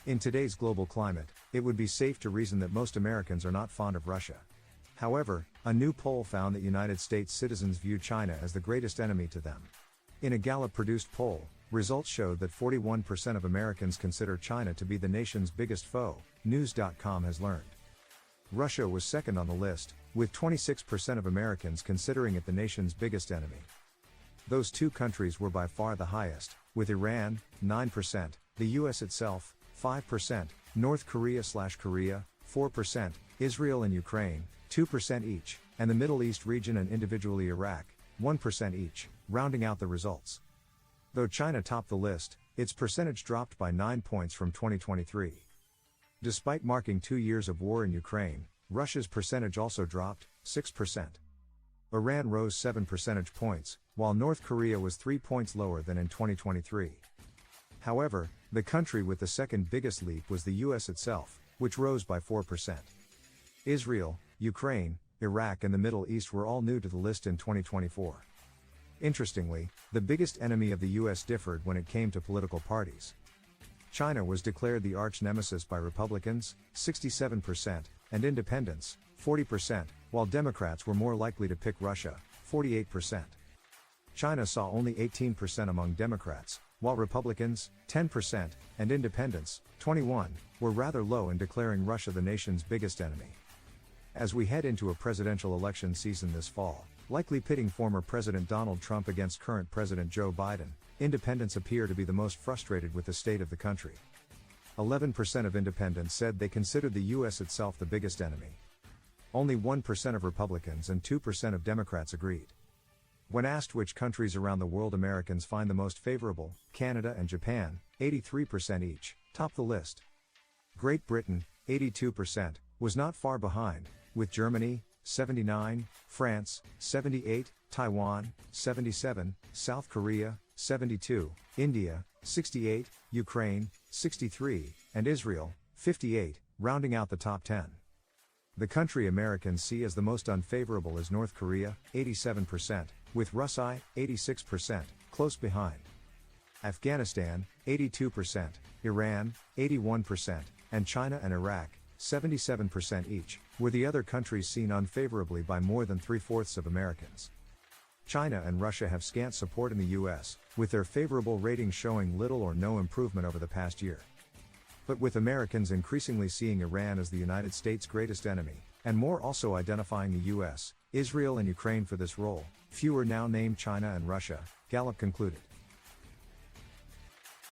In today's global climate, it would be safe to reason that most Americans are not fond of Russia. However, a new poll found that United States citizens view China as the greatest enemy to them. In a Gallup-produced poll, results showed that 41% of Americans consider China to be the nation's biggest foe, News.com has learned. Russia was second on the list, with 26% of Americans considering it the nation's biggest enemy. Those two countries were by far the highest, with Iran, 9%, the US itself, 5%, North Korea/Korea, 4%, Israel and Ukraine, 2% each, and the Middle East region and individually Iraq, 1% each, rounding out the results. Though China topped the list, its percentage dropped by 9 points from 2023. Despite marking 2 years of war in Ukraine, Russia's percentage also dropped, 6%. Iran rose 7 percentage points, while North Korea was 3 points lower than in 2023. However, the country with the second biggest leap was the US itself, which rose by 4%. Israel, Ukraine, Iraq and the Middle East were all new to the list in 2024. Interestingly, the biggest enemy of the US differed when it came to political parties. China was declared the arch-nemesis by Republicans, 67%, and independents, 40%, while Democrats were more likely to pick Russia, 48%. China saw only 18% among Democrats, while Republicans, 10%, and independents, 21%, were rather low in declaring Russia the nation's biggest enemy. As we head into a presidential election season this fall, likely pitting former President Donald Trump against current President Joe Biden, independents appear to be the most frustrated with the state of the country. 11% of independents said they considered the US itself the biggest enemy. Only 1% of Republicans and 2% of Democrats agreed. When asked which countries around the world Americans find the most favorable, Canada and Japan, 83% each, topped the list. Great Britain, 82%, was not far behind, with Germany, 79%, France, 78%, Taiwan, 77%, South Korea, 72%, India, 68%, Ukraine, 63%, and Israel, 58%, rounding out the top 10. The country Americans see as the most unfavorable is North Korea, 87%, with Russia, 86%, close behind. Afghanistan, 82%, Iran, 81%, and China and Iraq, 77% each, were the other countries seen unfavorably by more than 3/4 of Americans. China and Russia have scant support in the US, with their favorable ratings showing little or no improvement over the past year. But with Americans increasingly seeing Iran as the United States' greatest enemy, and more also identifying the US, Israel and Ukraine for this role, fewer now name China and Russia, Gallup concluded.